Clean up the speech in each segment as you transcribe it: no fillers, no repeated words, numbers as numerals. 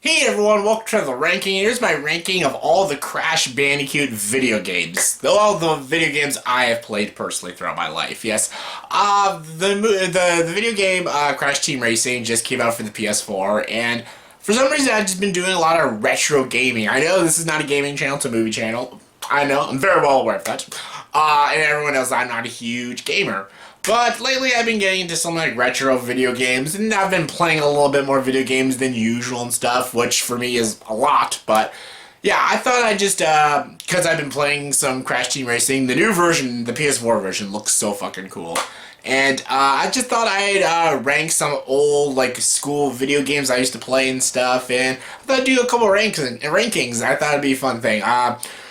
Hey everyone, welcome to the ranking. Here's my ranking of all the Crash Bandicoot video games. All the video games I have played personally throughout my life, yes. The video game Crash Team Racing just came out for the PS4, and for some reason I've just been doing a lot of retro gaming. I know this is not a gaming channel, it's a movie channel. I know, I'm very well aware of that. And everyone knows I'm not a huge gamer. But lately I've been getting into some like retro video games, and I've been playing a little bit more video games than usual and stuff, which for me is a lot, but yeah, I thought I'd just, because I've been playing some Crash Team Racing, the new version, the PS4 version, looks so fucking cool. And I just thought I'd rank some old, like, school video games I used to play and stuff, and I thought I'd do a couple rankings. I thought it'd be a fun thing.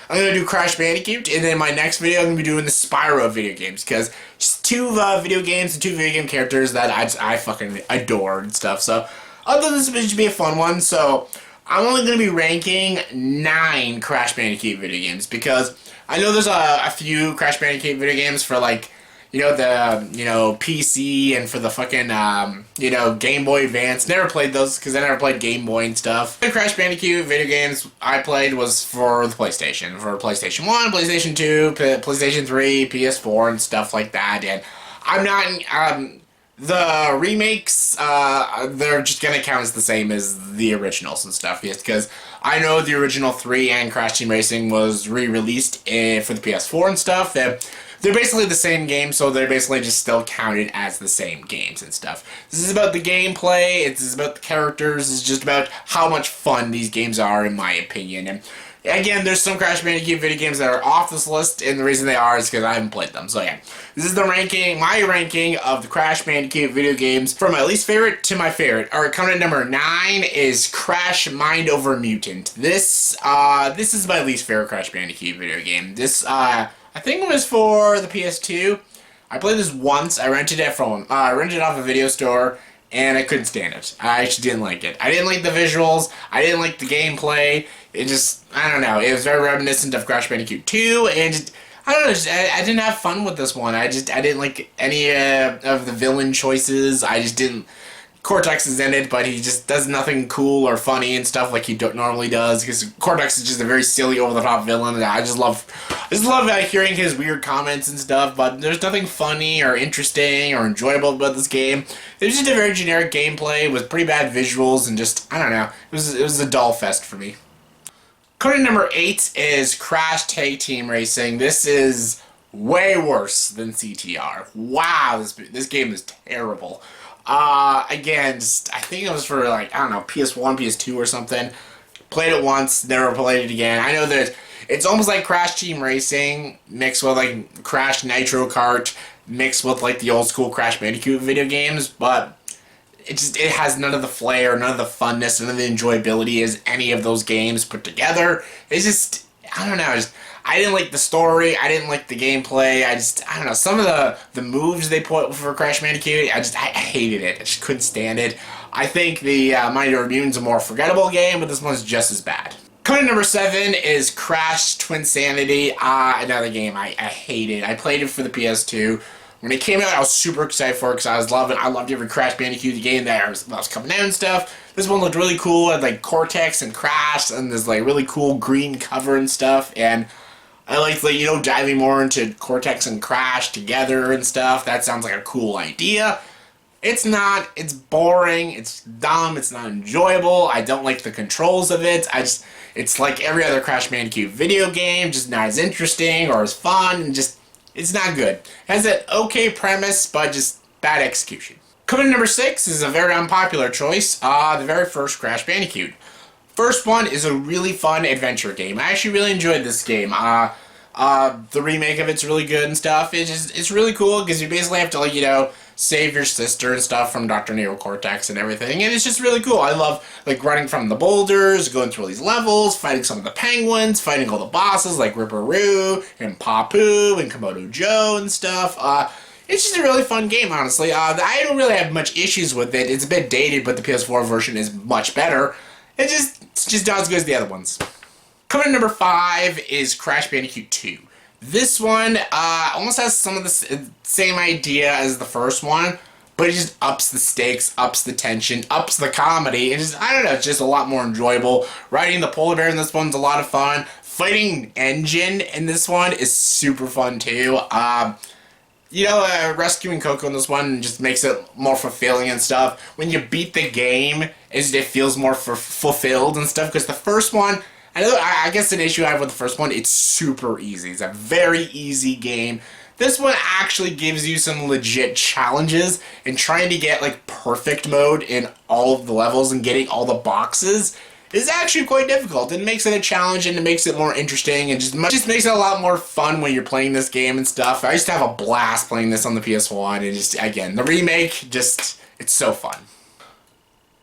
I'm going to do Crash Bandicoot, and then my next video I'm going to be doing the Spyro video games, because just two video games and two video game characters that I fucking adore and stuff. So I thought this would be a fun one, so I'm only going to be ranking 9 Crash Bandicoot video games, because I know there's a few Crash Bandicoot video games for, like, the PC and for the fucking, Game Boy Advance. Never played those because I never played Game Boy and stuff. The Crash Bandicoot video games I played was for the PlayStation. For PlayStation 1, PlayStation 2, PlayStation 3, PS4, and stuff like that. And I'm not, the remakes, they're just gonna count as the same as the originals and stuff, yes, because I know the original 3 and Crash Team Racing was re-released for the PS4 and stuff. They're basically the same game, so they're basically just still counted as the same games and stuff. This is about the gameplay, it's about the characters, it's just about how much fun these games are, in my opinion. And again, there's some Crash Bandicoot video games that are off this list, and the reason they are is because I haven't played them. So yeah, this is the ranking, my ranking of the Crash Bandicoot video games from my least favorite to my favorite. Alright, coming in number 9 is Crash Mind Over Mutant. This is my least favorite Crash Bandicoot video game. This, I think it was for the PS2. I played this once. I rented it off a video store, and I couldn't stand it. I actually didn't like it. I didn't like the visuals. I didn't like the gameplay. It just, I don't know. It was very reminiscent of Crash Bandicoot 2, and just, I don't know. I didn't have fun with this one. I didn't like any of the villain choices. I just didn't. Cortex is in it, but he just does nothing cool or funny and stuff like he normally does, because Cortex is just a very silly, over-the-top villain, and I just love hearing his weird comments and stuff, but there's nothing funny or interesting or enjoyable about this game. It was just a very generic gameplay with pretty bad visuals, and just, I don't know, it was a dull fest for me. Coming in number 8 is Crash Tag Team Racing. This is way worse than CTR. Wow, this game is terrible. Again, I think it was for, like, I don't know, PS1, PS2 or something. Played it once, never played it again. I know that it's almost like Crash Team Racing mixed with, like, Crash Nitro Kart mixed with, like, the old school Crash Bandicoot video games, but it has none of the flair, none of the funness, none of the enjoyability as any of those games put together. It's just, I don't know, I didn't like the story, I didn't like the gameplay, I don't know, some of the moves they put for Crash Bandicoot, I hated it, I just couldn't stand it. I think the Mind Over Mutant's a more forgettable game, but this one's just as bad. Coming in number 7 is Crash Twinsanity, another game I hated. I played it for the PS2. When it came out, I was super excited for it because I loved every Crash Bandicoot game that was coming out and stuff. This one looked really cool, it had like Cortex and Crash and this like really cool green cover and stuff, and I liked, like, diving more into Cortex and Crash together and stuff. That sounds like a cool idea. It's not. It's boring. It's dumb. It's not enjoyable. I don't like the controls of it. It's like every other Crash Bandicoot video game, just not as interesting or as fun, and just, it's not good. It has an okay premise, but just bad execution. Coming in number 6 is a very unpopular choice, the very first Crash Bandicoot. First one is a really fun adventure game. I actually really enjoyed this game. The remake of it's really good and stuff. It's really cool because you basically have to, like, save your sister and stuff from Dr. Neo Cortex and everything, and it's just really cool. I love, like, running from the boulders, going through all these levels, fighting some of the penguins, fighting all the bosses like Ripperoo and Papu and Komodo Joe and stuff. It's just a really fun game, honestly. I don't really have much issues with it. It's a bit dated, but the PS4 version is much better. It's just not as good as the other ones. Coming in number 5 is Crash Bandicoot 2. This one almost has some of the same idea as the first one, but it just ups the stakes, ups the tension, ups the comedy, and just, I don't know, it's just a lot more enjoyable. Riding the polar bear in this one's a lot of fun. Fighting Engine in this one is super fun too. Rescuing Coco in this one just makes it more fulfilling and stuff. When you beat the game, it feels more fulfilled and stuff, because the first one, I guess an issue I have with the first one, it's super easy. It's a very easy game. This one actually gives you some legit challenges, and trying to get like perfect mode in all of the levels and getting all the boxes is actually quite difficult. It makes it a challenge, and it makes it more interesting, and just makes it a lot more fun when you're playing this game and stuff. I used to have a blast playing this on the PS1, and just, again, the remake, it's so fun.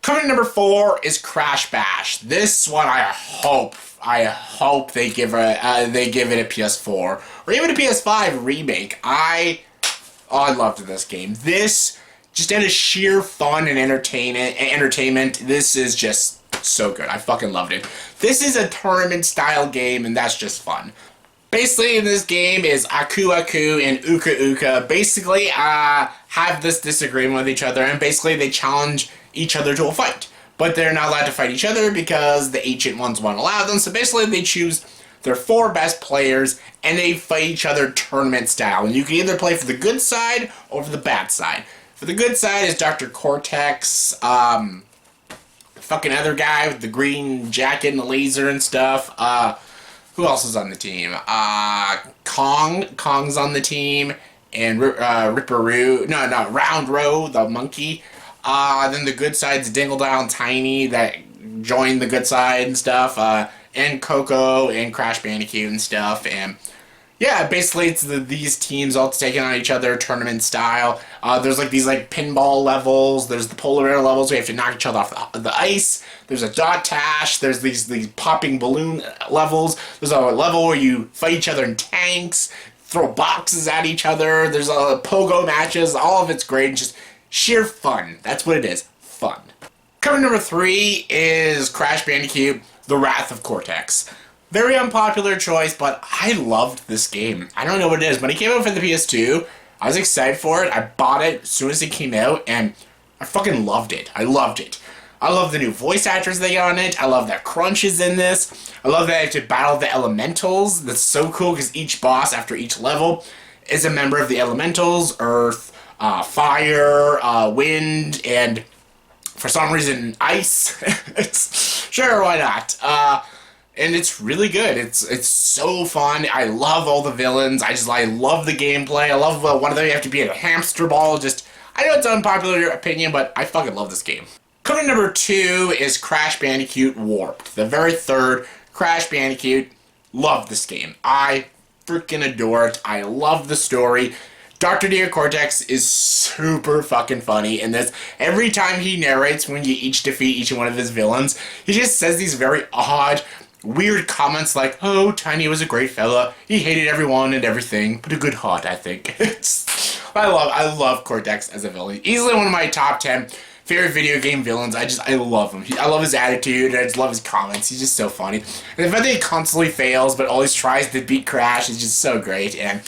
Coming to number 4 is Crash Bash. This one I hope they give it a PS4 or even a PS5 remake. I loved this game. This just out of sheer fun and entertainment. This is just so good. I fucking loved it. This is a tournament style game, and that's just fun. Basically, in this game is Aku Aku and Uka Uka basically have this disagreement with each other, and basically they challenge each other to a fight. But they're not allowed to fight each other because the ancient ones won't allow them, so basically they choose their 4 best players, and they fight each other tournament style. And you can either play for the good side or for the bad side. For the good side is Dr. Cortex, fucking other guy with the green jacket and the laser and stuff. Who else is on the team? Kong's on the team, and Round Row, the monkey. Then the good side's Dingle Down Tiny that joined the good side and stuff. And Coco and Crash Bandicoot and stuff. And yeah, basically it's these teams all taking on each other tournament style. There's like these like pinball levels. There's the polar bear levels where you have to knock each other off the ice. There's a dot tash. There's these popping balloon levels. There's a level where you fight each other in tanks, throw boxes at each other. There's pogo matches. All of it's great and just sheer fun. That's what it is. Fun. Coming number 3 is Crash Bandicoot, The Wrath of Cortex. Very unpopular choice, but I loved this game. I don't know what it is. When it came out for the PS2, I was excited for it. I bought it as soon as it came out, and I fucking loved it. I loved it. I love the new voice actors they got on it. I love that Crunch is in this. I love that I have to battle the elementals. That's so cool, because each boss after each level is a member of the elementals: Earth, Fire, Wind, and for some reason, Ice. Sure, why not? And it's really good. It's so fun. I love all the villains. I love the gameplay. I love one of them you have to be in a hamster ball. I know it's an unpopular opinion, but I fucking love this game. Coming number 2 is Crash Bandicoot Warped. The very third Crash Bandicoot. Love this game. I freaking adore it. I love the story. Dr. Dear Cortex is super fucking funny in this. Every time he narrates when you each defeat each one of his villains, he just says these very odd, weird comments like, "Oh, Tiny was a great fella. He hated everyone and everything, but a good heart, I think." I love Cortex as a villain. Easily one of my top 10 favorite video game villains. I love him. I love his attitude, and I just love his comments. He's just so funny. And the fact that he constantly fails, but always tries to beat Crash is just so great. And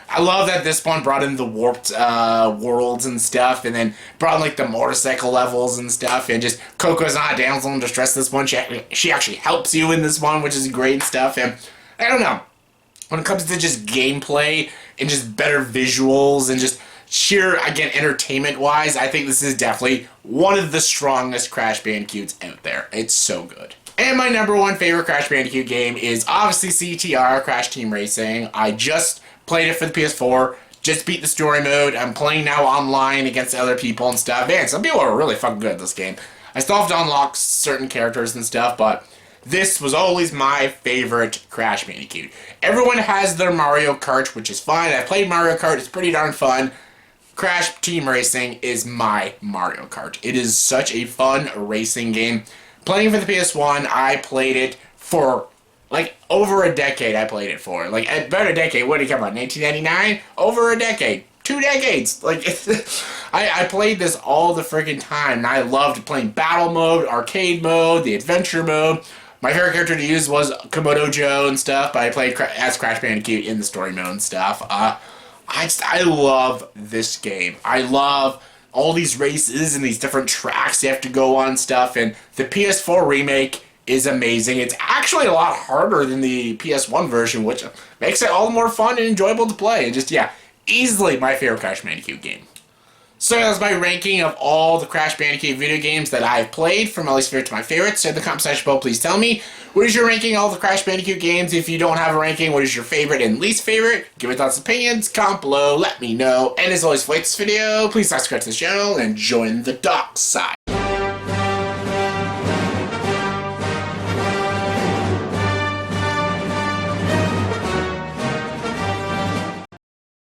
I love that this one brought in the warped worlds and stuff, and then brought in like the motorcycle levels and stuff, and just Coco's not a damsel in distress this one. She actually helps you in this one, which is great stuff. And I don't know, when it comes to just gameplay and just better visuals and just sheer, again, entertainment-wise, I think this is definitely one of the strongest Crash Bandicoots out there. It's so good. And my number 1 favorite Crash Bandicoot game is obviously CTR, Crash Team Racing. I just played it for the PS4, just beat the story mode. I'm playing now online against other people and stuff. Man, some people are really fucking good at this game. I still have to unlock certain characters and stuff, but this was always my favorite Crash Bandicoot. Everyone has their Mario Kart, which is fine. I played Mario Kart, it's pretty darn fun. Crash Team Racing is my Mario Kart. It is such a fun racing game. Playing for the PS1, I played it for like over a decade. I played it for like about a decade. What did it come out? 1999? Over a decade. 2 decades. Like I played this all the freaking time, and I loved playing battle mode, arcade mode, the adventure mode. My favorite character to use was Komodo Joe and stuff, but I played as Crash Bandicoot in the story mode and stuff. I love this game. I love all these races and these different tracks you have to go on stuff, and the PS4 remake is amazing. It's actually a lot harder than the PS1 version, which makes it all the more fun and enjoyable to play. And just, yeah, easily my favorite Crash Bandicoot game. So that's my ranking of all the Crash Bandicoot video games that I've played, from my least favorite to my favorites. So in the comment section below, please tell me, what is your ranking of all the Crash Bandicoot games? If you don't have a ranking, what is your favorite and least favorite? Give me thoughts and opinions, comment below, let me know. And as always, if you like this video, please subscribe to this channel and join the dark side.